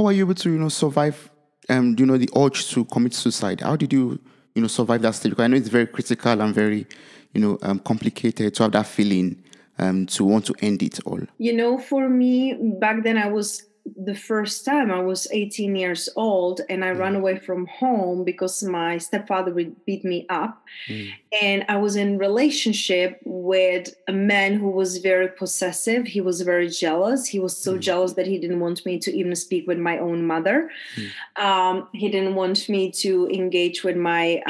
how are you able to, survive, the urge to commit suicide? How did you, survive that stage? Because I know it's very critical and very, complicated to have that feeling, to want to end it all. For me, back then the first time I was 18 years old, and I ran away from home because my stepfather would beat me up. And I was in relationship with a man who was very possessive. He was very jealous. He was so jealous that he didn't want me to even speak with my own mother. He didn't want me to engage with my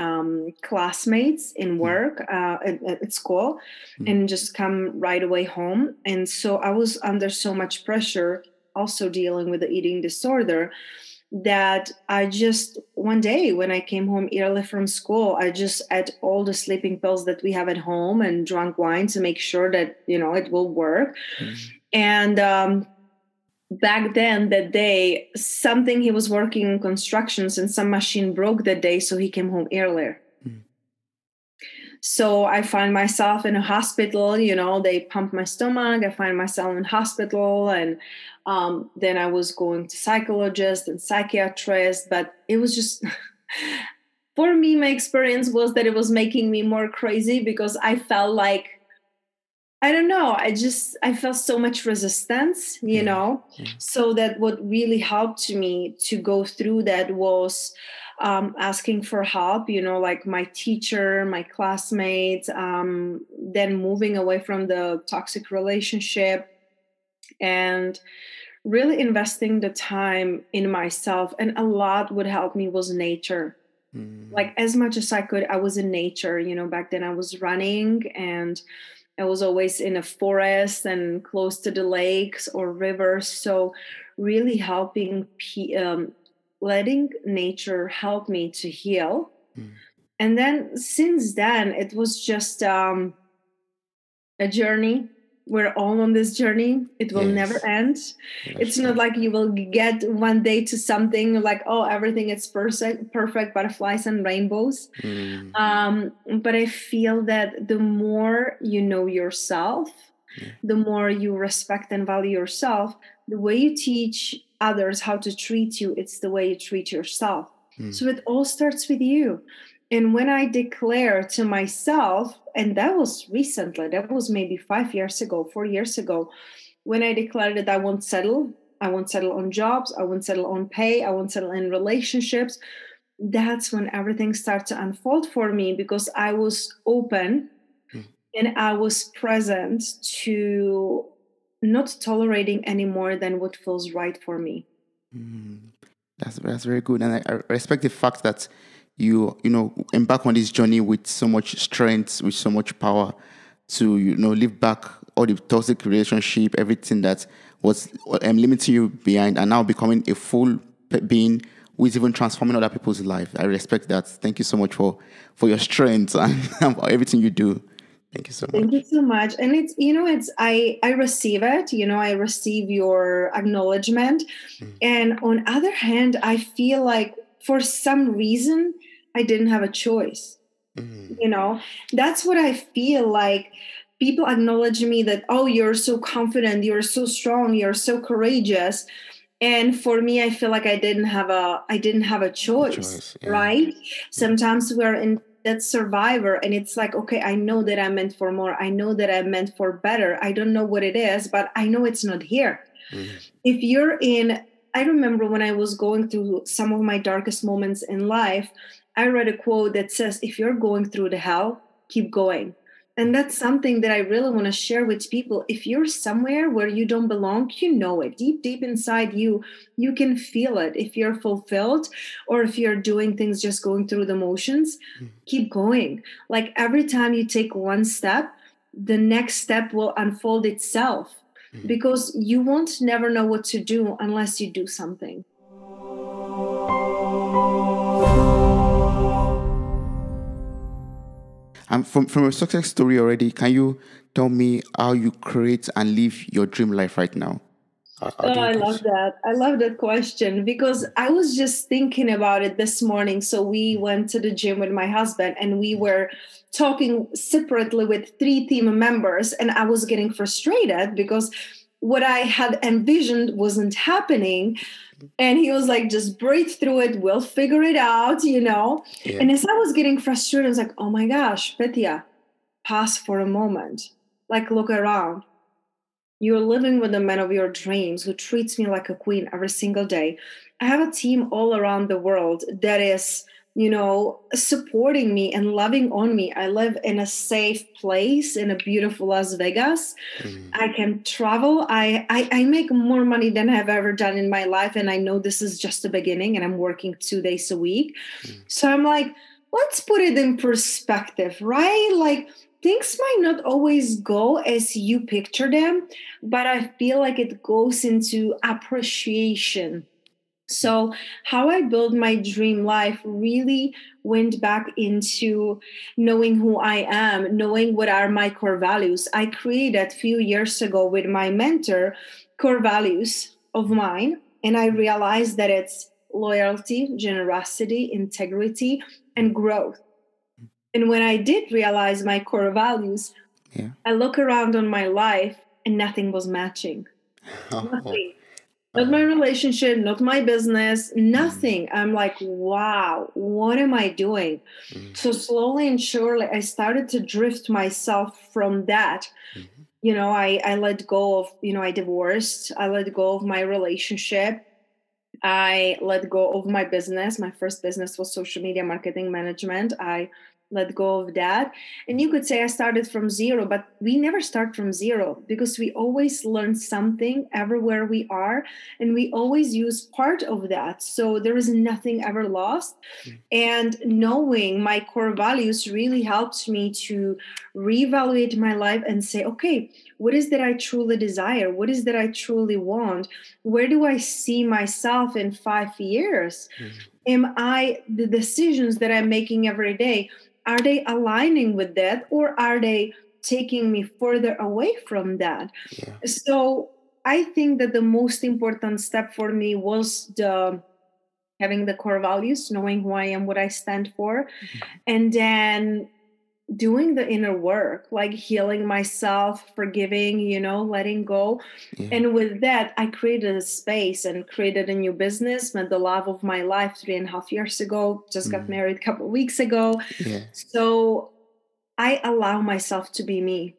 classmates in work, at school, and just come right away home. And so I was under so much pressure, also dealing with the eating disorder, that I just, one day when I came home early from school, I just ate all the sleeping pills that we have at home and drank wine to make sure that, it will work. And back then, that day, he was working in constructions and some machine broke that day, so he came home earlier. So I find myself in a hospital, they pumped my stomach. I find myself in hospital. And then I was going to psychologist and psychiatrist. But it was just, for me, my experience was that it was making me more crazy, because I felt like, I don't know, I felt so much resistance, So that what really helped me to go through that was asking for help, like my teacher, my classmates, then moving away from the toxic relationship, and really investing the time in myself. And a lot would help me was nature. Like as much as I could, I was in nature. Back then I was running, and I was always in a forest and close to the lakes or rivers. So really helping letting nature help me to heal. And then since then, it was just a journey. We're all on this journey. It will never end. It's not like you will get one day to something like, oh, everything is perfect, butterflies and rainbows. But I feel that the more you know yourself, the more you respect and value yourself, the way you teach others how to treat you, it's the way you treat yourself. So it all starts with you. And when I declare to myself, and that was recently, that was maybe 4 years ago, when I declared that I won't settle on jobs, I won't settle on pay, I won't settle in relationships, that's when everything started to unfold for me, because I was open and I was present to not tolerating any more than what feels right for me. That's very good, and I respect the fact that you embark on this journey with so much strength, with so much power to leave back all the toxic relationship, everything that was limiting you behind, and now becoming a full being who is even transforming other people's life. I respect that. Thank you so much for your strength and everything you do. Thank you so much. Thank you so much. And I receive it, I receive your acknowledgement. And on other hand, I feel like for some reason, I didn't have a choice. That's what I feel like. People acknowledge me that, oh, you're so confident, you're so strong, you're so courageous. And for me, I feel like I didn't have a choice. Right? Sometimes we're in that survivor, and it's like, okay, I know that I'm meant for more. I know that I'm meant for better. I don't know what it is, but I know it's not here. If you're I remember when I was going through some of my darkest moments in life, I read a quote that says, if you're going through the hell, keep going. And that's something that I really want to share with people. If you're somewhere where you don't belong, you know it. Deep, deep inside you, you can feel it. If you're fulfilled, or if you're doing things just going through the motions, keep going. Like every time you take one step, the next step will unfold itself, because you won't never know what to do unless you do something. From your success story already, can you tell me how you create and live your dream life right now? I love that. I love that question, because I was just thinking about it this morning. So we went to the gym with my husband, and we were talking separately with 3 team members, and I was getting frustrated because what I had envisioned wasn't happening. And he was like, just breathe through it. We'll figure it out, you know? Yeah. And as I was getting frustrated, I was like, oh my gosh, Petia, pause for a moment. Like, look around. You're living with the man of your dreams who treats me like a queen every single day. I have a team all around the world that is, you know, supporting me and loving on me. I live in a safe place in a beautiful Las Vegas. Mm. I can travel. I make more money than I've ever done in my life. And I know this is just the beginning and I'm working 2 days a week. Mm. So I'm like, let's put it in perspective, right? Like things might not always go as you picture them, but I feel like it goes into appreciation. So, how I built my dream life really went back into knowing who I am, knowing what are my core values. I created a few years ago with my mentor core values of mine, and I realized that it's loyalty, generosity, integrity, and growth. And when I did realize my core values, Yeah. I look around on my life and nothing was matching. Oh, Nothing. Not my relationship, not my business, mm, nothing. I'm like, wow, what am I doing? mm, So slowly and surely, I started to drift myself from that. mm, You know, I let go of, you know, I divorced, I let go of my relationship. I let go of my business. My first business was social media marketing management. I let go of that. And you could say I started from zero, but we never start from zero because we always learn something everywhere we are, and we always use part of that. So there is nothing ever lost. mm, And knowing my core values really helped me to reevaluate my life and say, okay, what is that I truly desire? What is that I truly want? Where do I see myself in 5 years? mm. Am I, the decisions that I'm making every day, are they aligning with that, or are they taking me further away from that? Yeah. So I think that the most important step for me was the having the core values, knowing who I am, what I stand for, Mm. and then doing the inner work, like healing myself, forgiving, you know, letting go. Yeah. And with that, I created a space and created a new business, met the love of my life 3.5 years ago, just got Mm. married a couple of weeks ago. Yeah. So I allow myself to be me.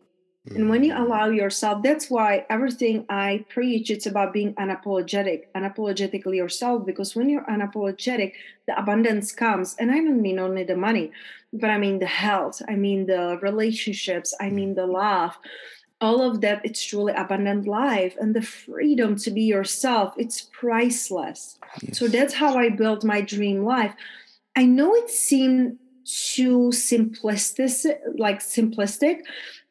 And when you Mm. allow yourself, that's why everything I preach, it's about being unapologetically yourself. Because when you're unapologetic, the abundance comes. And I don't mean only the money, but I mean the health, I mean the relationships, I Mm. mean the love, all of that. It's truly abundant life, and the freedom to be yourself, it's priceless. So Yes. that's how I built my dream life. I know it seemed too simplistic,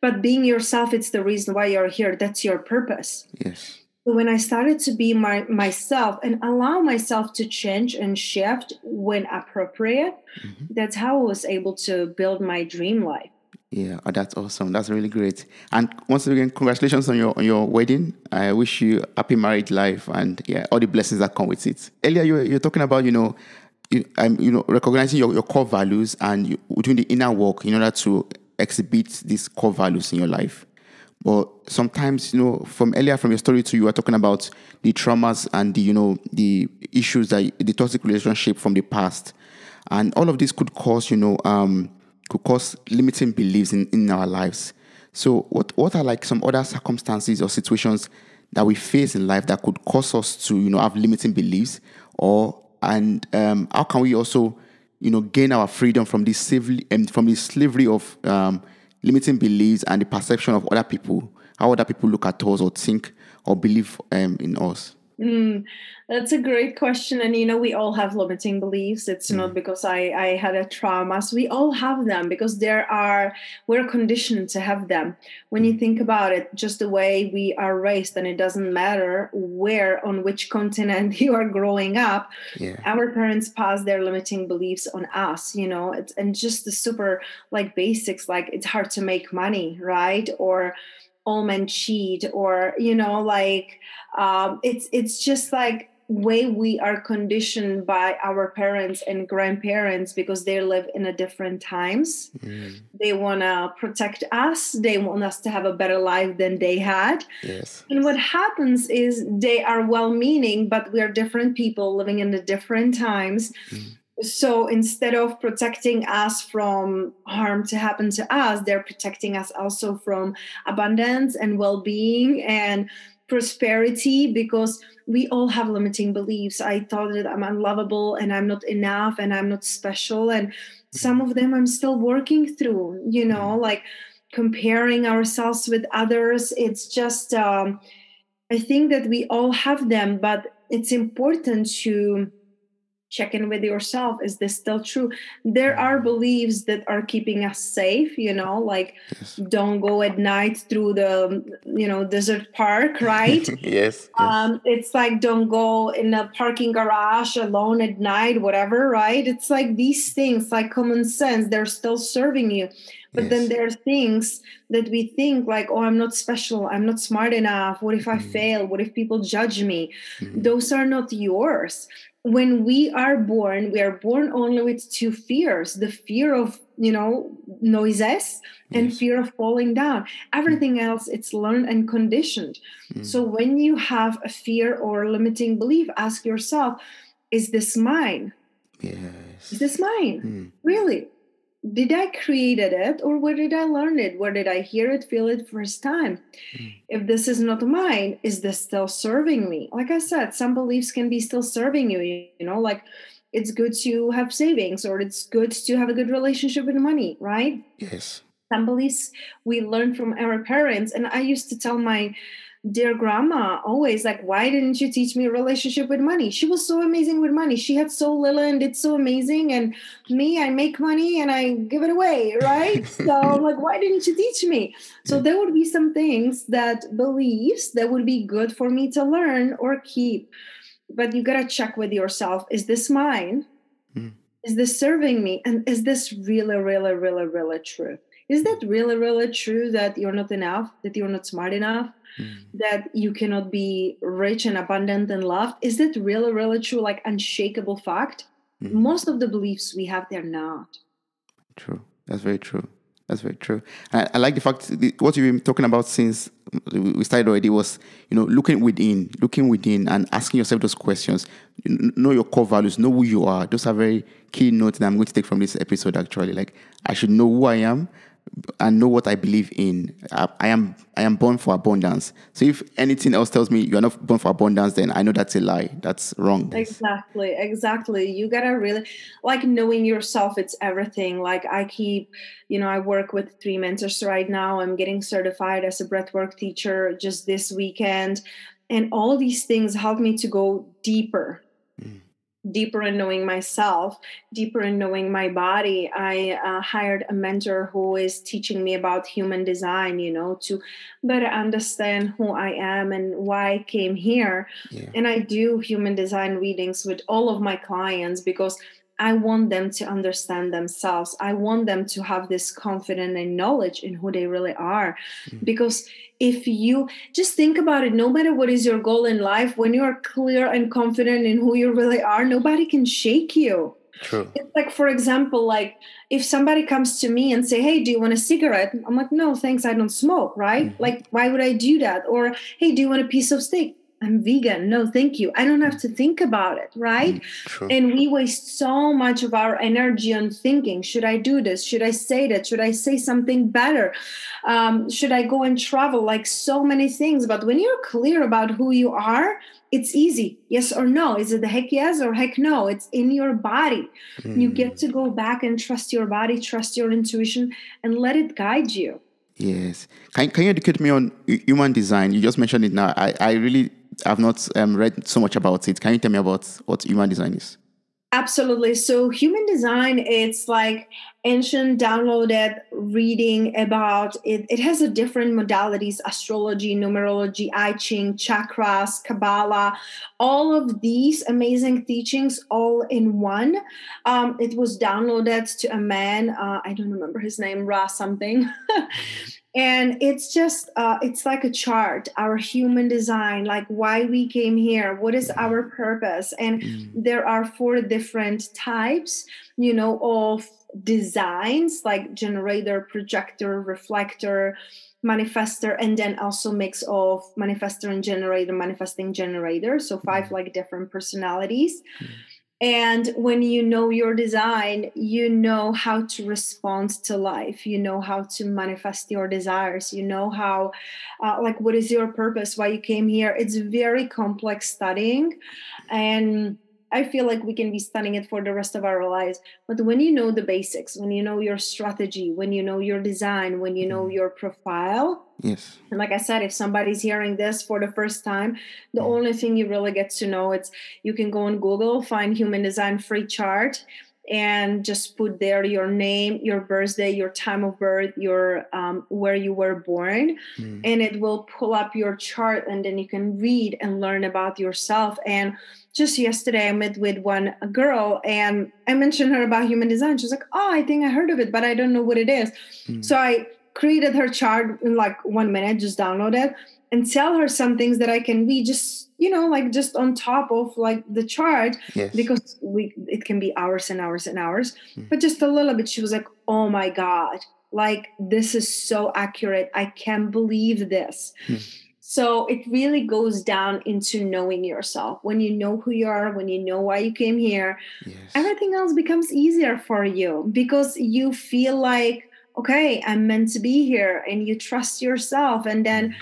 but being yourself, it's the reason why you're here. That's your purpose. Yes. So when I started to be myself and allow myself to change and shift when appropriate, Mm-hmm. that's how I was able to build my dream life. Yeah, oh, that's awesome. That's really great. And once again, congratulations on your wedding. I wish you happy married life and yeah, all the blessings that come with it. Earlier, you're talking about recognizing your core values and doing the inner work in order to exhibit these core values in your life. But sometimes, from earlier from your story too, you were talking about the traumas and the issues that the toxic relationship from the past, and all of this could cause limiting beliefs in our lives. So, what are like some other circumstances or situations that we face in life that could cause us to have limiting beliefs, how can we also gain our freedom from this slavery of limiting beliefs and the perception of other people, how other people look at us or think or believe in us. Mm, that's a great question. And, you know, we all have limiting beliefs. It's not Mm, because I had a trauma. So we all have them because we're conditioned to have them. When you mm, think about it, just the way we are raised, and it doesn't matter on which continent you are growing up, yeah. our parents pass their limiting beliefs on us, you know, and just the super like basics, like it's hard to make money, right? Or all men cheat, or, you know, like, it's just like way we are conditioned by our parents and grandparents, because they live in a different times. They want to protect us. They want us to have a better life than they had. Yes. And what happens is they are well-meaning, but we are different people living in the different times. So instead of protecting us from harm to happen to us, they're protecting us also from abundance and well-being and prosperity, because we all have limiting beliefs. I thought that I'm unlovable and I'm not enough and I'm not special. And some of them I'm still working through, like comparing ourselves with others. It's just, I think that we all have them, but it's important to check in with yourself. Is this still true? There are beliefs that are keeping us safe, like don't go at night through the, desert park, right? Yes. It's like don't go in a parking garage alone at night, whatever, right? It's like these things, like common sense, they're still serving you. But then there are things that we think like, oh, I'm not special. I'm not smart enough. What if I fail? What if people judge me? Those are not yours. When we are born only with two fears: the fear of, noises and fear of falling down. Everything else, it's learned and conditioned. So when you have a fear or limiting belief, ask yourself, is this mine? Yes. Is this mine? Really? Did I created it, or where did I learn it? Where did I hear it, feel it first time? If this is not mine, is this still serving me? Like I said, some beliefs can be still serving you, like it's good to have savings, or it's good to have a good relationship with money, right? Yes. Some beliefs we learn from our parents. And I used to tell my dear grandma always, like, why didn't you teach me a relationship with money? She was so amazing with money. She had so little and did so amazing. And me, I make money and I give it away, right? So I'm like, why didn't you teach me? So there would be some things, that beliefs that would be good for me to learn or keep. But you got to check with yourself. Is this mine? Is this serving me? And is this really, really, really, really true? Is that really, really true, that you're not enough, that you're not smart enough, that you cannot be rich and abundant and loved? Is that really, really true, like unshakable fact? Most of the beliefs we have, they're not. True. That's very true. That's very true. I like the fact, what you've been talking about since we started already was, looking within and asking yourself those questions. Know your core values, know who you are. Those are very key notes that I'm going to take from this episode, actually. Like, I should know who I am and know what I believe in. I am born for abundance. So if anything else tells me you're not born for abundance, then I know that's a lie. That's wrong. Exactly. You gotta really, like, knowing yourself, it's everything. Like I work with 3 mentors right now. I'm getting certified as a breathwork teacher just this weekend. And all these things help me to go deeper in knowing myself, deeper in knowing my body. I hired a mentor who is teaching me about human design, to better understand who I am and why I came here. And I do human design readings with all of my clients because I want them to understand themselves. I want them to have this confidence and knowledge in who they really are. Because if you just think about it, no matter what is your goal in life, when you are clear and confident in who you really are, nobody can shake you. True. It's like, for example, like if somebody comes to me and say, hey, do you want a cigarette? I'm like, no, thanks. I don't smoke. Right. Like, why would I do that? Or, hey, do you want a piece of steak? I'm vegan. No, thank you. I don't have to think about it, right? True. And we waste so much of our energy on thinking, should I do this? Should I say that? Should I say something better? Should I go and travel? Like so many things. But when you're clear about who you are, it's easy. Yes or no. Is it the heck yes or heck no? It's in your body. You get to go back and trust your body, trust your intuition, and let it guide you. Yes. Can you educate me on human design? You just mentioned it now. I really have not read so much about it. Can you tell me about what human design is? Absolutely. So human design, it's like ancient downloaded reading about it. It has a different modalities: astrology, numerology, I Ching, chakras, Kabbalah, all of these amazing teachings all in one. It was downloaded to a man. I don't remember his name, Ra something. And it's just, it's like a chart, our human design, like why we came here, what is our purpose. And there are 4 different types, of designs, like generator, projector, reflector, manifestor, and then also mix of manifestor and generator, manifesting generator. So 5 like different personalities. And when you know your design, you know how to respond to life. You know how to manifest your desires. You know how, like, what is your purpose, why you came here. It's very complex studying. And I feel like we can be studying it for the rest of our lives. But when you know the basics, when you know your strategy, when you know your design, when you know your profile, Yes. and like I said, if somebody's hearing this for the first time, the only thing you really get to know, it's you can go on Google, find human design free chart, and just put there your name, your birthday, your time of birth, your where you were born, and it will pull up your chart, and then you can read and learn about yourself. And just yesterday, I met with one girl, and I mentioned her about human design. She's like, "Oh, I think I heard of it, but I don't know what it is." So I created her chart in like 1 minute, just download it and tell her some things that I can read, just, like just on top of like the chart, Yes. because it can be hours and hours and hours, but just a little bit. She was like, "Oh my God, like this is so accurate. I can't believe this." So it really goes down into knowing yourself. When you know who you are, when you know why you came here, everything else becomes easier for you, because you feel like, okay, I'm meant to be here, and you trust yourself. And then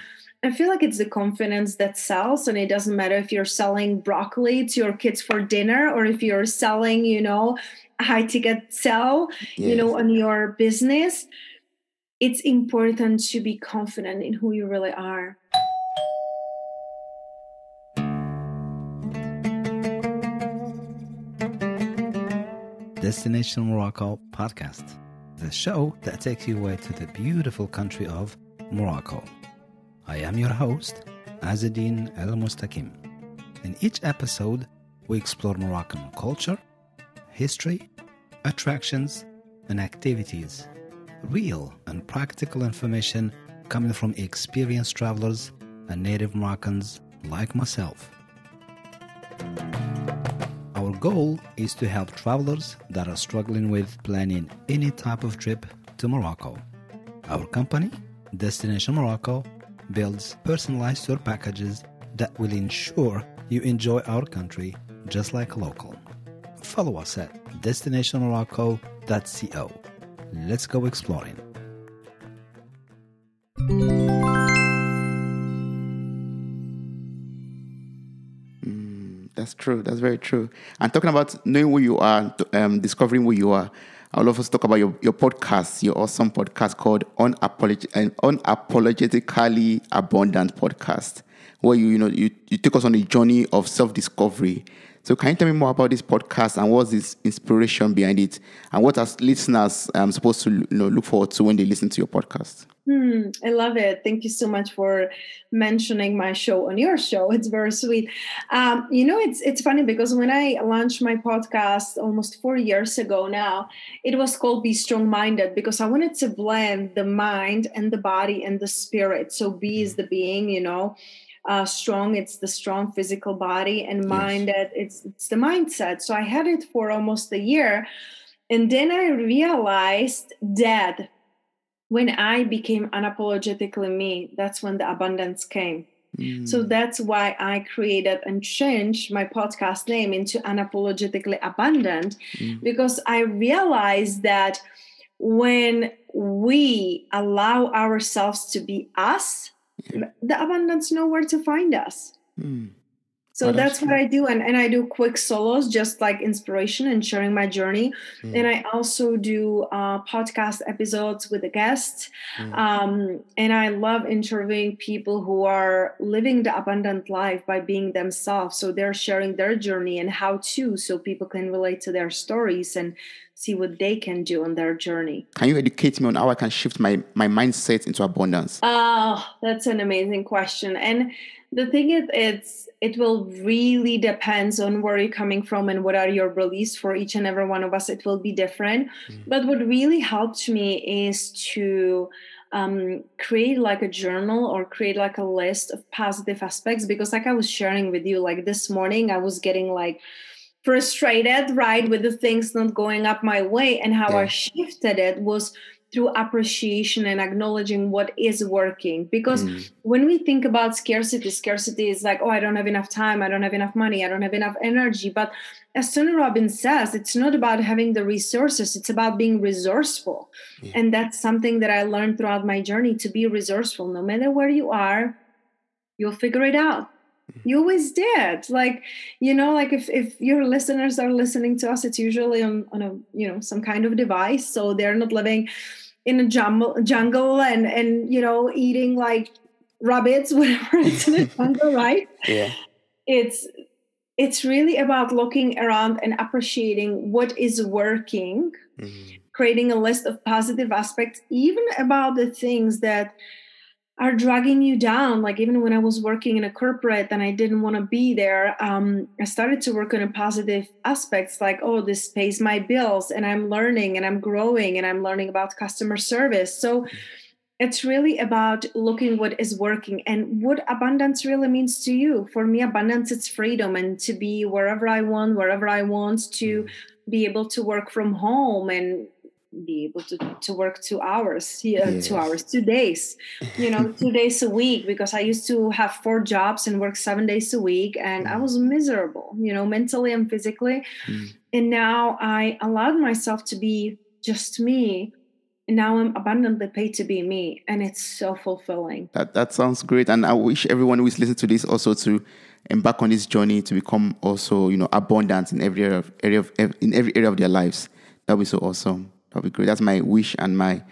I feel like it's the confidence that sells, and it doesn't matter if you're selling broccoli to your kids for dinner, or if you're selling, a high ticket sell, on your business. It's important to be confident in who you really are. Destination Morocco podcast, the show that takes you away to the beautiful country of Morocco. I am your host, Azadine El Mustakim. In each episode, we explore Moroccan culture, history, attractions, and activities. Real and practical information coming from experienced travelers and native Moroccans like myself. Our goal is to help travelers that are struggling with planning any type of trip to Morocco. Our company, Destination Morocco, builds personalized tour packages that will ensure you enjoy our country just like a local. Follow us at destinationmorocco.co. Let's go exploring. That's true. That's very true. And talking about knowing who you are, discovering who you are, I'll also talk about your podcast, your awesome podcast called Unapologetically Abundant Podcast, where you take us on a journey of self-discovery. So can you tell me more about this podcast, and what's this inspiration behind it, and what are listeners supposed to look forward to when they listen to your podcast? I love it. Thank you so much for mentioning my show on your show. It's very sweet. It's funny because when I launched my podcast almost 4 years ago now, it was called Be Strong Minded, because I wanted to blend the mind and the body and the spirit. So B is the being, strong, it's the strong physical body, and minded, it's the mindset. So I had it for almost a year. And then I realized that when I became unapologetically me, that's when the abundance came. So that's why I created and changed my podcast name into Unapologetically Abundant, because I realized that when we allow ourselves to be us, the abundance know where to find us. So that's what I do. And I do quick solos, just like inspiration and sharing my journey. And I also do podcast episodes with a guest. And I love interviewing people who are living the abundant life by being themselves. So they're sharing their journey and how to, so people can relate to their stories and see what they can do on their journey. Can you educate me on how I can shift my mindset into abundance? Oh, that's an amazing question. And the thing is, it will really depends on where you're coming from and what are your beliefs. For each and every one of us, it will be different. But what really helped me is to create like a journal or create like a list of positive aspects, because like I was sharing with you, like this morning I was getting like frustrated, right, with the things not going up my way, and how I shifted it was through appreciation and acknowledging what is working. Because when we think about scarcity is like, oh, I don't have enough time, I don't have enough money, I don't have enough energy. But as Tony Robbins says, it's not about having the resources, it's about being resourceful. And that's something that I learned throughout my journey, to be resourceful. No matter where you are, you'll figure it out. You always did. Like, you know, like if your listeners are listening to us, it's usually on a, you know, some kind of device. So they're not living in a jungle and, you know, eating like rabbits, whatever it's in a jungle, right? Yeah. It's really about looking around and appreciating what is working, creating a list of positive aspects, even about the things that are dragging you down. Like even when I was working in a corporate and I didn't want to be there, I started to work on a positive aspects, like, oh, this pays my bills and I'm learning and I'm growing and I'm learning about customer service. So it's really about looking what is working and what abundance really means to you. For me, abundance, it's freedom, and to be wherever I want, to be able to work from home and be able to work 2 hours, 2 days, you know, 2 days a week, because I used to have 4 jobs and work 7 days a week. And I was miserable, you know, mentally and physically. And now I allowed myself to be just me. And now I'm abundantly paid to be me. And it's so fulfilling. That sounds great. And I wish everyone who is listening to this also to embark on this journey to become also, you know, abundant in every area of their lives. That would be so awesome. That would be great. That's my wish and my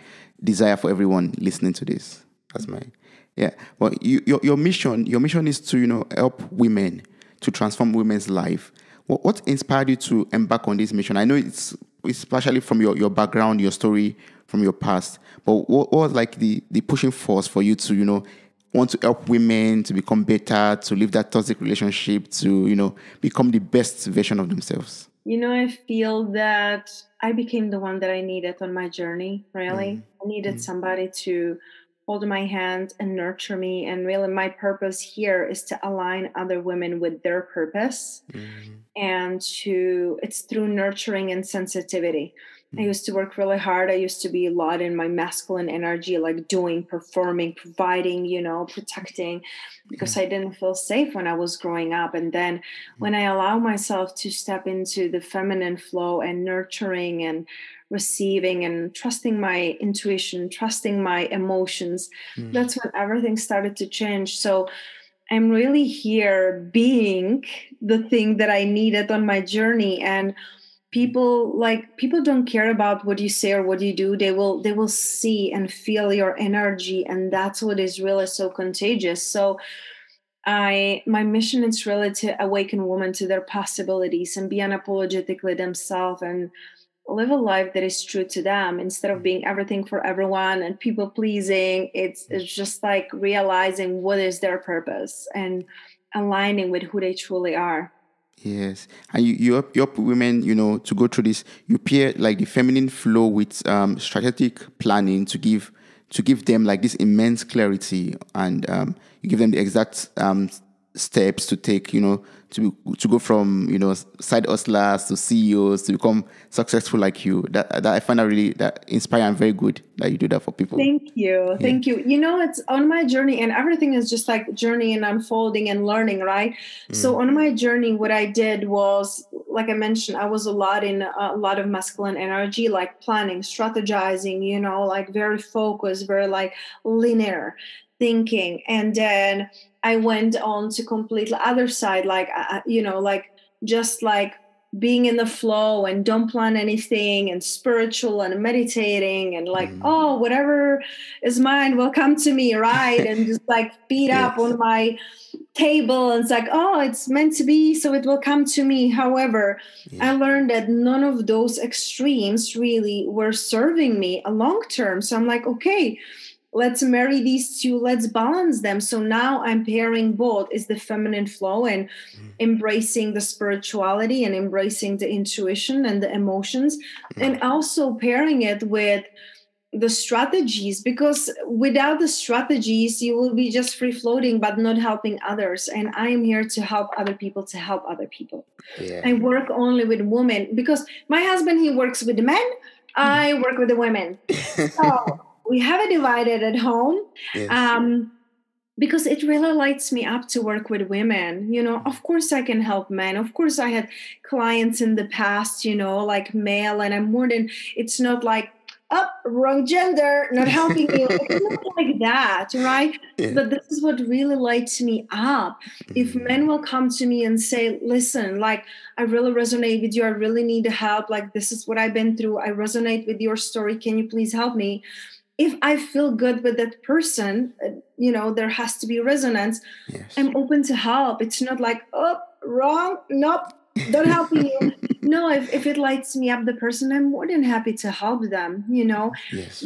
desire for everyone listening to this. That's my, yeah. Well, your mission is to, you know, help women, to transform women's life. What inspired you to embark on this mission? I know it's partially from your background, your story, from your past, but what was like the pushing force for you to, you know, want to help women to become better, to leave that toxic relationship, to, you know, become the best version of themselves? You know, I feel that I became the one that I needed on my journey, really. I needed somebody to hold my hand and nurture me. And really my purpose here is to align other women with their purpose. And it's through nurturing and sensitivity. I used to work really hard. I used to be a lot in my masculine energy, like doing, performing, providing, you know, protecting, because I didn't feel safe when I was growing up. And then when I allow myself to step into the feminine flow and nurturing and receiving and trusting my intuition, trusting my emotions, that's when everything started to change. So I'm really here being the thing that I needed on my journey. And people don't care about what you say or what you do. They will see and feel your energy, and that's what is really so contagious. So my mission is really to awaken women to their possibilities and be unapologetically themselves and live a life that is true to them, instead of being everything for everyone and people pleasing. It's just like realizing what is their purpose and aligning with who they truly are. Yes, and you help women, you know, to go through this. You pair like the feminine flow with strategic planning to give them like this immense clarity, and you give them the exact steps to take, you know, to go from, you know, side hustlers to CEOs to become successful like you. That I find that really that inspiring and very good that you do that for people. Thank you. Thank you. You know, it's on my journey, and everything is just like journey and unfolding and learning, right? So on my journey, what I did was, like I mentioned, I was a lot of masculine energy, like planning, strategizing, you know, like very focused, very like linear thinking. And then I went on to completely other side, like, you know, like just like being in the flow and don't plan anything, and spiritual and meditating and like, oh, whatever is mine will come to me, right? And just like feet up on my table, and it's like, oh, it's meant to be, so it will come to me. However, I learned that none of those extremes really were serving me a long term. So I'm like, okay, let's marry these two, let's balance them. So now I'm pairing both, is the feminine flow and embracing the spirituality and embracing the intuition and the emotions, and also pairing it with the strategies, because without the strategies, you will be just free floating, but not helping others. And I am here to help other people, to help other people. Yeah. I work only with women because my husband, he works with the men. I work with the women. So we have it divided at home. Yes. Because it really lights me up to work with women. Of course I can help men. Of course I had clients in the past, like male, and it's not like, oh, wrong gender, not helping you. It's not like that, right? Yeah. But this is what really lights me up. If men will come to me and say, listen, like, I really resonate with you. I really need help. Like, this is what I've been through. I resonate with your story. Can you please help me? If I feel good with that person, there has to be resonance. Yes. I'm open to help. It's not like, oh, wrong, nope, don't help you. No, if it lights me up, the person, I'm more than happy to help them. Yes.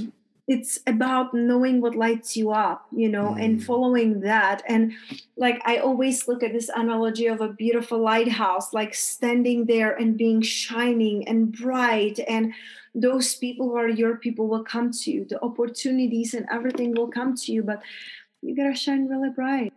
It's about knowing what lights you up, and following that. And like, I always look at this analogy of a beautiful lighthouse, like standing there and being shining and bright. And those people who are your people will come to you. The opportunities and everything will come to you, but you gotta shine really bright.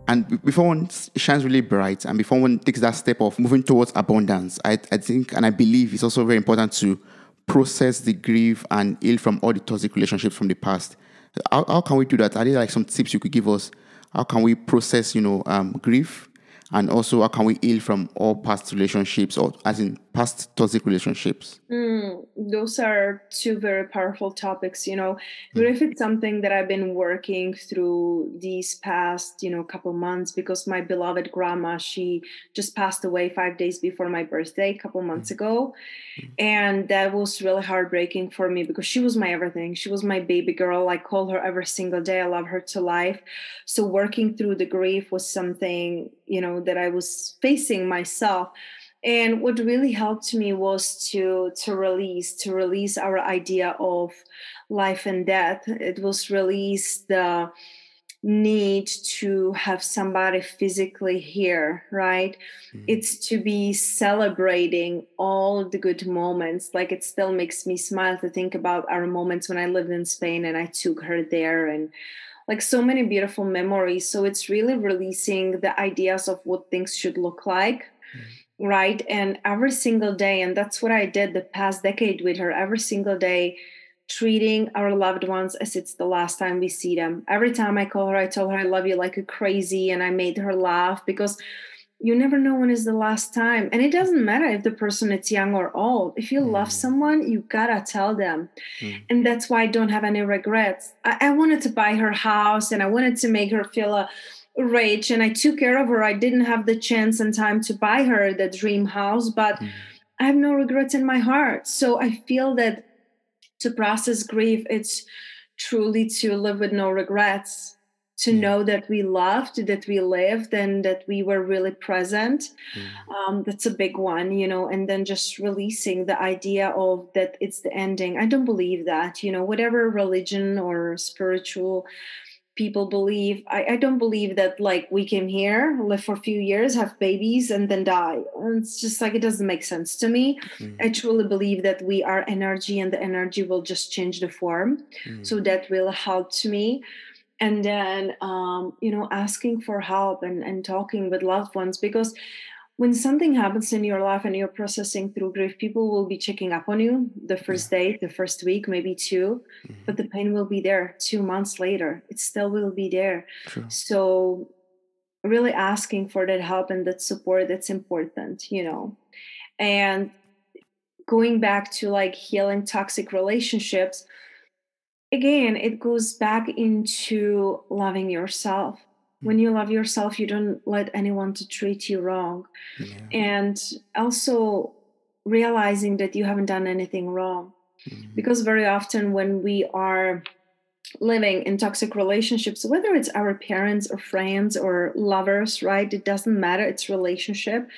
And before one shines really bright, and before one takes that step of moving towards abundance, I think and I believe it's also very important to process the grief and heal from all the toxic relationships from the past. How can we do that? Are there like some tips you could give us? How can we process, grief? And also, how can we heal from all past relationships, or as in past toxic relationships? Those are two very powerful topics. Grief is something that I've been working through these past, couple months, because my beloved grandma, she just passed away 5 days before my birthday, a couple months ago. And that was really heartbreaking for me because she was my everything. She was my baby girl. I call her every single day. I love her to life. So working through the grief was something, that I was facing myself. And what really helped me was to release our idea of life and death. It was release the need to have somebody physically here, right? It's to be celebrating all the good moments. Like, it still makes me smile to think about our moments when I lived in Spain and I took her there, and like so many beautiful memories. So it's really releasing the ideas of what things should look like. Right. And every single day, and that's what I did the past decade with her, every single day, treating our loved ones as it's the last time we see them. Every time I call her, I tell her I love you like a crazy, and I made her laugh, because you never know when is the last time. And it doesn't matter if the person is young or old. If you love someone, you gotta tell them. And that's why I don't have any regrets. I wanted to buy her house, and I wanted to make her feel rich, and I took care of her. I didn't have the chance and time to buy her the dream house, but I have no regrets in my heart. So I feel that to process grief, it's truly to live with no regrets, to know that we loved, that we lived, and that we were really present. That's a big one, and then just releasing the idea of that it's the ending. I don't believe that, whatever religion or spiritual people believe, I don't believe that, like, we came here, live for a few years, have babies, and then die. And it's just like, it doesn't make sense to me. I truly believe that we are energy, and the energy will just change the form. So that will help to me. And then, asking for help and talking with loved ones, because when something happens in your life and you're processing through grief, people will be checking up on you the first day, the first week, maybe two, but the pain will be there 2 months later. It still will be there. True. So really asking for that help and that support, that's important, And going back to like healing toxic relationships, again, it goes back into loving yourself. When you love yourself, you don't let anyone to treat you wrong. And also realizing that you haven't done anything wrong. Because very often when we are living in toxic relationships, whether it's our parents or friends or lovers, right? It doesn't matter. It's relationship.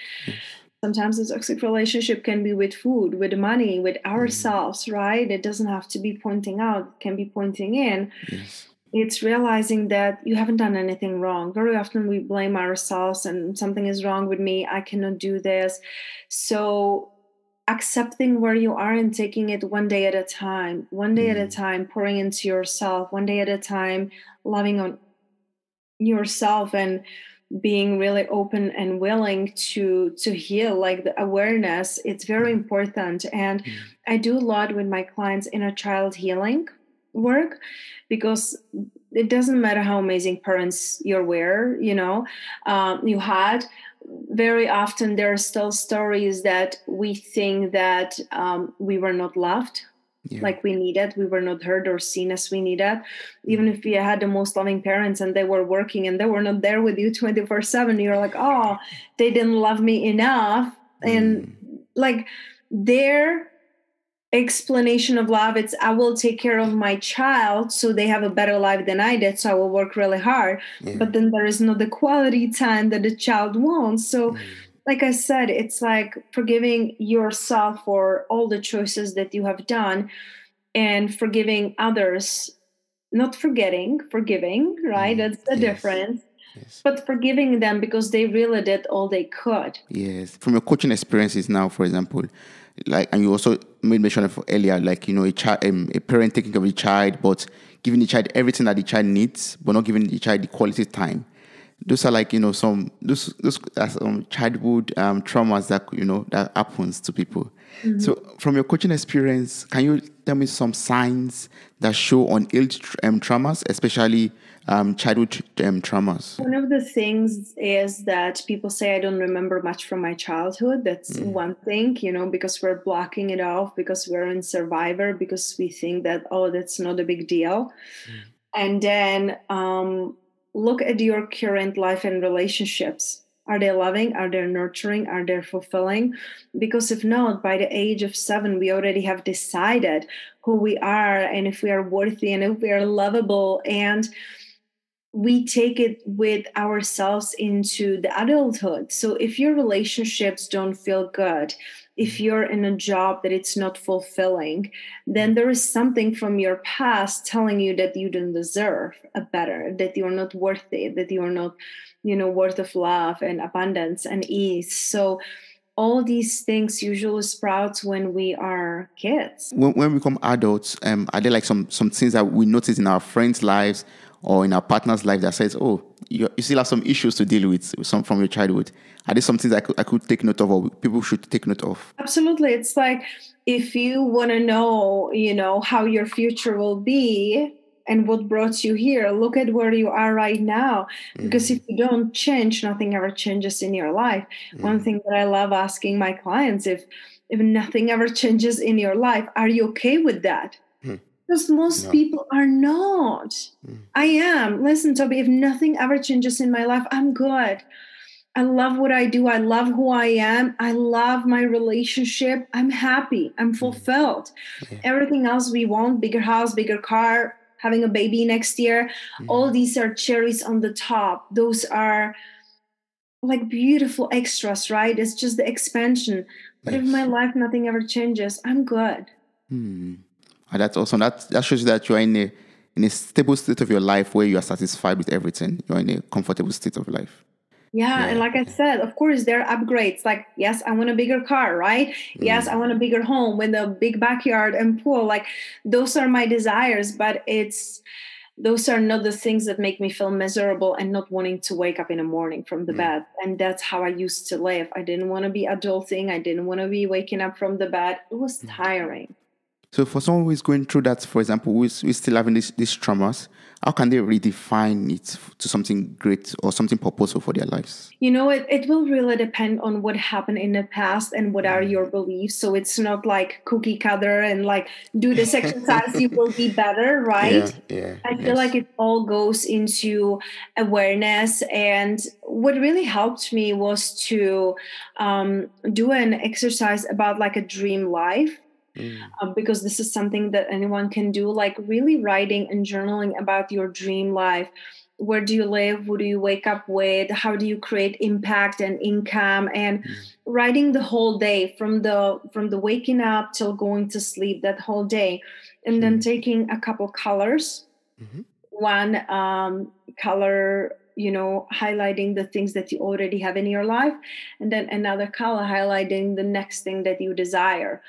Sometimes a toxic relationship can be with food, with money, with ourselves, right? It doesn't have to be pointing out, it can be pointing in. It's realizing that you haven't done anything wrong. Very often we blame ourselves and something is wrong with me. I cannot do this. So accepting where you are and taking it one day at a time, pouring into yourself, one day at a time, loving on yourself and being really open and willing to heal, like the awareness, it's very important. And I do a lot with my clients inner child healing work, because it doesn't matter how amazing parents you were, you had. Very often there are still stories that we think that we were not loved, like we needed, we were not heard or seen as we needed. Even if we had the most loving parents and they were working and they were not there with you 24/7, you're like, oh, they didn't love me enough. And like their explanation of love, it's I will take care of my child so they have a better life than I did, so I will work really hard. But then there is not the quality time that the child wants. So like I said, it's like forgiving yourself for all the choices that you have done and forgiving others, not forgetting, forgiving, right? That's the difference. But forgiving them because they really did all they could. Yes. From your coaching experiences now, for example, like, and you also made mention of earlier, like, a child, a parent taking care of the child, but giving the child everything that the child needs, but not giving the child the quality time. Those are like, some those childhood traumas that, that happens to people. So from your coaching experience, can you tell me some signs that show unhealed traumas, especially childhood traumas? One of the things is that people say, I don't remember much from my childhood. That's one thing, because we're blocking it off, because we're in survivor, because we think that, oh, that's not a big deal. And then look at your current life and relationships. Are they loving? Are they nurturing? Are they fulfilling? Because if not, by the age of 7, we already have decided who we are and if we are worthy and if we are lovable. And we take it with ourselves into the adulthood. So if your relationships don't feel good, if you're in a job that it's not fulfilling, then there is something from your past telling you that you don't deserve a better, that you're not worthy, that you're not, worth of love and abundance and ease. So all these things usually sprouts when we are kids. When we become adults, are there like some things that we notice in our friends' lives or in our partner's life that says, oh, you still have some issues to deal with some from your childhood? Are there some things I could take note of, or people should take note of? Absolutely. It's like, if you want to know, how your future will be and what brought you here, look at where you are right now. Because if you don't change, nothing ever changes in your life. One thing that I love asking my clients, if nothing ever changes in your life, are you okay with that? Because most people are not. I am. Listen, Toby, if nothing ever changes in my life, I'm good. I love what I do. I love who I am. I love my relationship. I'm happy. I'm fulfilled. Everything else we want, bigger house, bigger car, having a baby next year, all these are cherries on the top. Those are like beautiful extras, right? It's just the expansion. But if my life, nothing ever changes, I'm good. And that's awesome. That shows you that you are in a stable state of your life where you are satisfied with everything. You're in a comfortable state of life. Yeah. And like I said, of course, there are upgrades. Like, yes, I want a bigger car, right? Yes, I want a bigger home with a big backyard and pool. Like, those are my desires, but those are not the things that make me feel miserable and not wanting to wake up in the morning from the bed. And that's how I used to live. I didn't want to be adulting. I didn't want to be waking up from the bed. It was tiring. So for someone who is going through that, for example, who is still having these traumas, how can they redefine it to something great or something purposeful for their lives? It will really depend on what happened in the past and what are your beliefs. So it's not like cookie cutter and like, do this exercise, you will be better, right? I feel like it all goes into awareness. And what really helped me was to do an exercise about like a dream life. Because this is something that anyone can do, like really writing and journaling about your dream life. Where do you live? Who do you wake up with? How do you create impact and income? And writing the whole day from the waking up till going to sleep, that whole day. And then taking a couple colors one color, highlighting the things that you already have in your life, and then another color highlighting the next thing that you desire.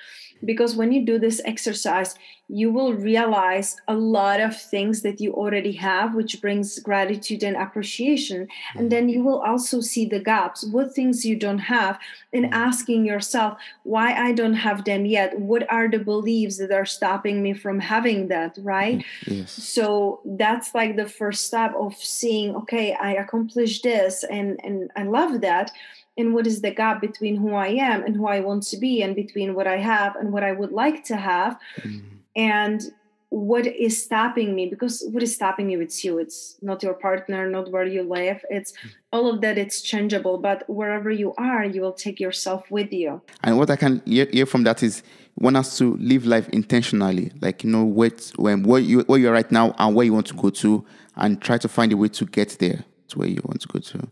Because when you do this exercise, you will realize a lot of things that you already have, which brings gratitude and appreciation. And then you will also see the gaps, what things you don't have, and asking yourself, why I don't have them yet? What are the beliefs that are stopping me from having that, right? Yes. So that's like the first step of seeing, okay, I accomplished this and I love that. And what is the gap between who I am and who I want to be, and between what I have and what I would like to have? And what is stopping me? Because what is stopping you? It's you. It's not your partner, not where you live. It's all of that. It's changeable. But wherever you are, you will take yourself with you. And what I can hear from that is you want us to live life intentionally, like, where you're right now and where you want to go to, and try to find a way to get there to where you want to go to.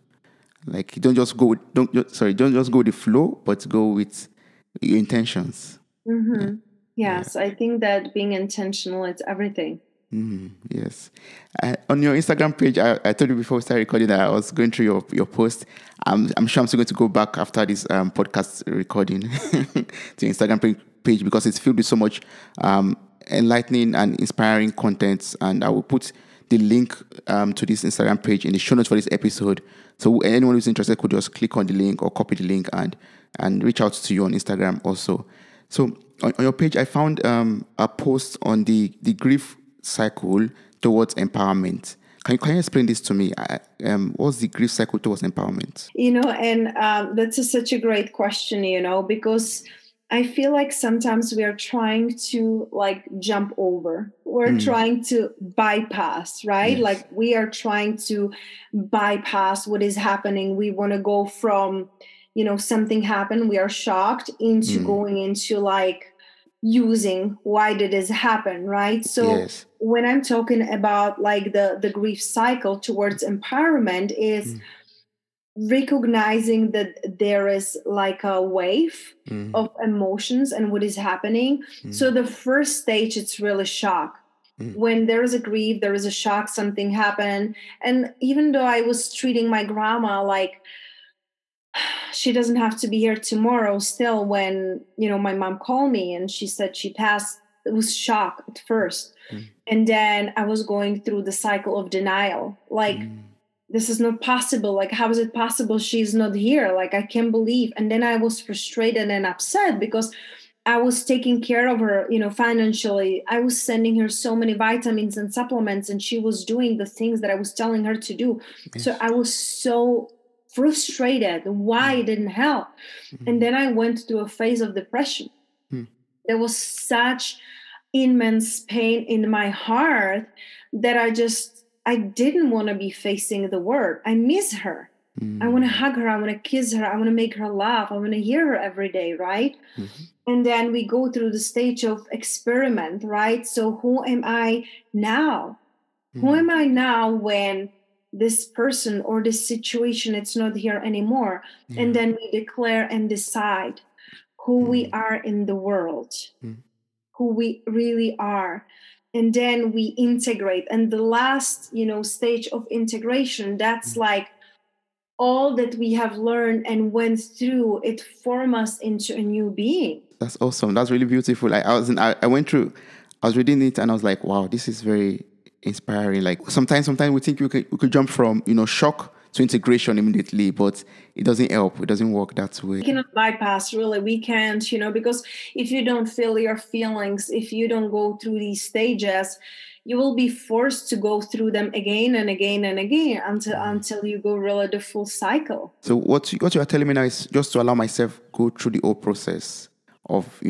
Like, don't just go with the flow, but go with your intentions. Mm-hmm. Yes, I think that being intentional, it's everything. Yes. On your Instagram page, I told you before we started recording that I was going through your post. I'm sure I'm still going to go back after this podcast recording to Instagram page, because it's filled with so much enlightening and inspiring content. And I will put the link to this Instagram page in the show notes for this episode. So anyone who's interested could just click on the link or copy the link and reach out to you on Instagram also. So on your page, I found a post on the grief cycle towards empowerment. Can you explain this to me? What's the grief cycle towards empowerment? And that's such a great question, because I feel like sometimes we are trying to jump over. We're trying to bypass, right? Yes. Like we are trying to bypass what is happening. We want to go from, something happened, we are shocked, into going into using why did this happen, right? So yes. When I'm talking about the grief cycle towards empowerment is recognizing that there is a wave of emotions and what is happening. So the first stage, it's really shock. When there is a grief, there is a shock, something happened. And even though I was treating my grandma like she doesn't have to be here tomorrow, still when, my mom called me and she said she passed, it was shock at first. And then I was going through the cycle of denial. This is not possible. How is it possible she's not here? I can't believe. And then I was frustrated and upset because I was taking care of her, financially. I was sending her so many vitamins and supplements, and she was doing the things that I was telling her to do. Yes. So I was so frustrated why it didn't help. And then I went through a phase of depression. There was such immense pain in my heart that I didn't want to be facing the world. I miss her. I want to hug her. I want to kiss her. I want to make her laugh. I want to hear her every day, right? And then we go through the stage of experiment, right? So who am I now? Who am I now when this person or this situation, it's not here anymore? And then we declare and decide who we are in the world, who we really are. And then we integrate. And the last, stage of integration, that's all that we have learned and went through, it formed us into a new being. That's awesome. That's really beautiful. I was reading it and I was like, wow, this is very inspiring. Sometimes we think we could jump from, shock to integration immediately, but it doesn't help. It doesn't work that way. We cannot bypass, really. We can't, because if you don't feel your feelings, if you don't go through these stages, you will be forced to go through them again and again and again until you go really the full cycle. So what you are telling me now is just to allow myself go through the whole process of,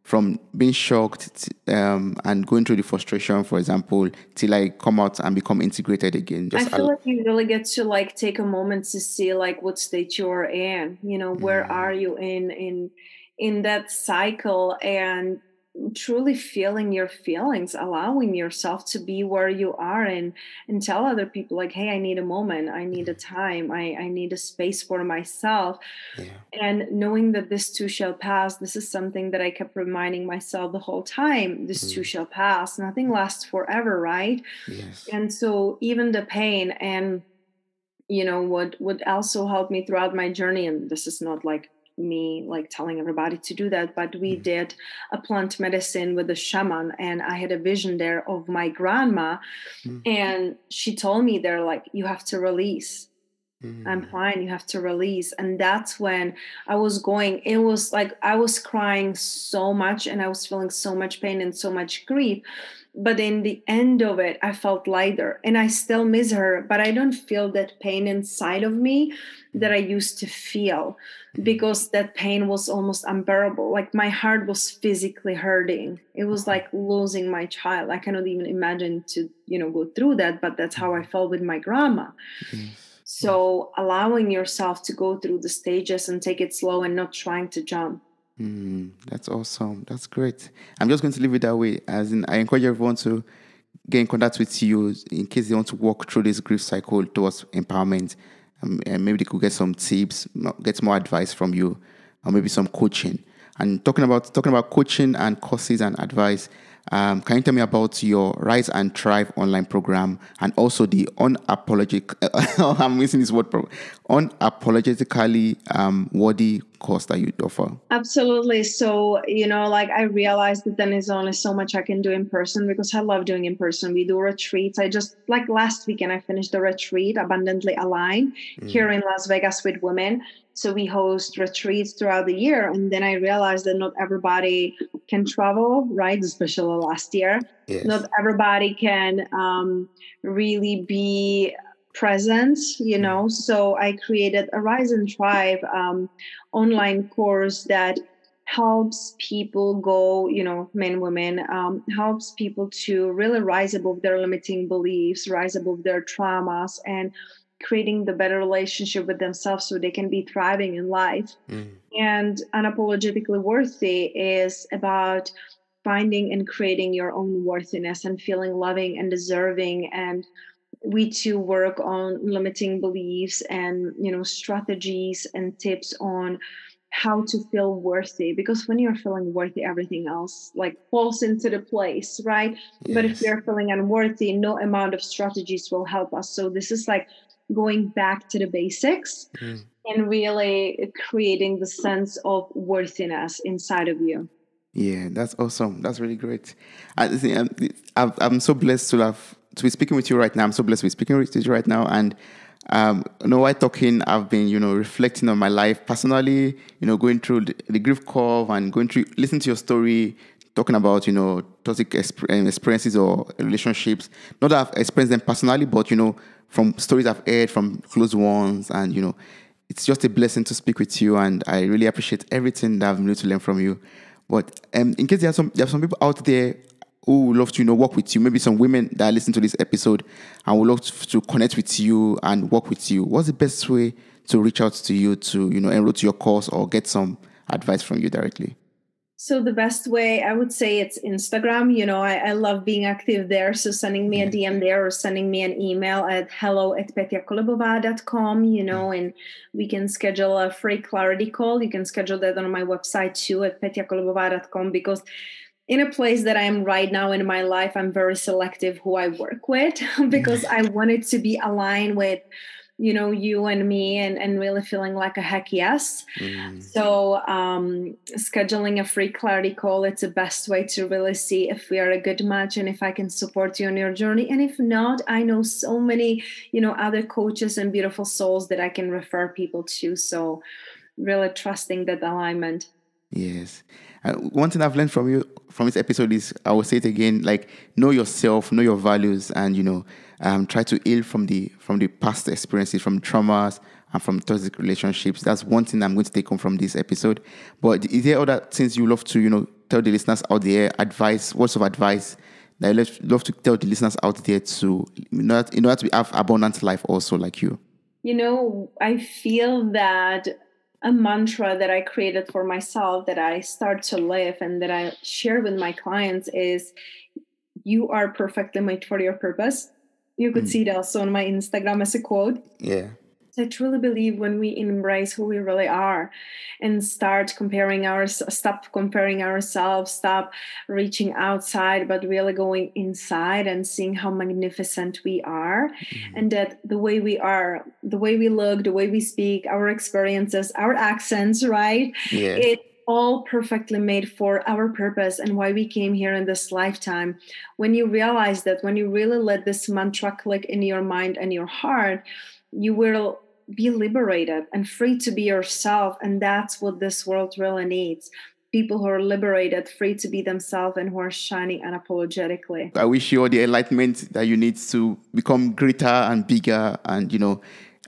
from being shocked and going through the frustration, for example, till I come out and become integrated again. I feel like you really get to take a moment to see what state you are in. Where are you in that cycle? And truly feeling your feelings, allowing yourself to be where you are, and tell other people like, hey, I need a moment, I need a time, I need a space for myself. Yeah. And knowing that this too shall pass, this is something that I kept reminding myself the whole time. This too shall pass. Nothing lasts forever, right? Yes. And so even the pain, and what would also help me throughout my journey, and this is not like me like telling everybody to do that, but we did a plant medicine with a shaman, and I had a vision there of my grandma, and she told me there, like, you have to release. I'm fine. You have to release. And that's when it was like I was crying so much, and I was feeling so much pain and so much grief. But in the end of it, I felt lighter, and I still miss her, but I don't feel that pain inside of me that I used to feel, because that pain was almost unbearable. Like my heart was physically hurting. It was like losing my child. I cannot even imagine to, go through that, but that's how I felt with my grandma. So allowing yourself to go through the stages and take it slow and not trying to jump. That's awesome. That's great. I'm just going to leave it that way. As in, I encourage everyone to get in contact with you in case they want to walk through this grief cycle towards empowerment. And maybe they could get some tips, get more advice from you, or maybe some coaching. And talking about coaching and courses and advice, can you tell me about your Rise and Thrive online program, and also the I'm missing this word, unapologetically worthy course that you offer? Absolutely. So, I realized that then is only so much I can do in person, because I love doing in person. We do retreats. I just, like last weekend, I finished the retreat, Abundantly Aligned, here in Las Vegas with women. So we host retreats throughout the year. And then I realized that not everybody can travel, right? Especially last year. Yes. Not everybody can really be present, So I created a Rise and Thrive online course that helps people go, men, women, helps people to really rise above their limiting beliefs, rise above their traumas, and creating the better relationship with themselves so they can be thriving in life. And Unapologetically Worthy is about finding and creating your own worthiness and feeling loving and deserving. And we too work on limiting beliefs and, strategies and tips on how to feel worthy, because when you're feeling worthy, everything else like falls into the place, right? Yes. But if you're feeling unworthy, no amount of strategies will help us. So this is like going back to the basics and really creating the sense of worthiness inside of you. Yeah, that's awesome. That's really great. I'm so blessed to be speaking with you right now. I'm so blessed to be speaking with you right now. And while talking, I've been, reflecting on my life personally, going through the grief curve and listening to your story, talking about, toxic experiences or relationships. Not that I've experienced them personally, but, from stories I've heard from close ones. And, it's just a blessing to speak with you. And I really appreciate everything that I've been able to learn from you. But in case there are some people out there who would love to, work with you, maybe some women that listen to this episode and would love to connect with you and work with you, what's the best way to reach out to you to, enroll to your course or get some advice from you directly? So the best way, I would say, it's Instagram. I love being active there. So sending me a DM there, or sending me an email at hello@petiakolibova.com, and we can schedule a free clarity call. You can schedule that on my website too at petiakolibova.com, because in a place that I am right now in my life, I'm very selective who I work with because I want it to be aligned with, you and me, and really feeling like a heck yes. So scheduling a free clarity call, it's the best way to really see if we are a good match and if I can support you on your journey. And if not, I know so many, other coaches and beautiful souls that I can refer people to. So really trusting that alignment. Yes. One thing I've learned from you from this episode is, I will say it again, like, know yourself, know your values, and try to heal from the past experiences, from traumas and from toxic relationships. That's one thing I'm going to take home from this episode. But is there other things you love to tell the listeners out there? Words of advice that you love to tell the listeners out there to in order to have abundant life also, like you? I feel that a mantra that I created for myself, that I start to live and that I share with my clients is, you are perfectly made for your purpose. You could see it also on my Instagram as a quote. Yeah. I truly believe when we embrace who we really are and stop comparing ourselves, stop reaching outside, but really going inside and seeing how magnificent we are. And that the way we are, the way we look, the way we speak, our experiences, our accents, right? Yeah. It's all perfectly made for our purpose and why we came here in this lifetime. When you realize that, when you really let this mantra click in your mind and your heart, you will be liberated and free to be yourself. And that's what this world really needs. People who are liberated, free to be themselves, and who are shining unapologetically. I wish you all the enlightenment that you need to become greater and bigger and,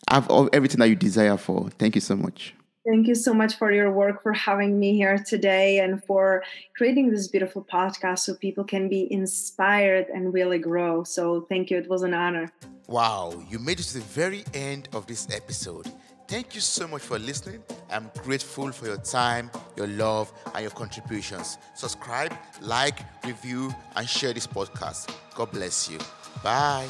have everything that you desire for. Thank you so much. Thank you so much for your work, for having me here today, and for creating this beautiful podcast so people can be inspired and really grow. So thank you. It was an honor. Wow, you made it to the very end of this episode. Thank you so much for listening. I'm grateful for your time, your love, and your contributions. Subscribe, like, review, and share this podcast. God bless you. Bye.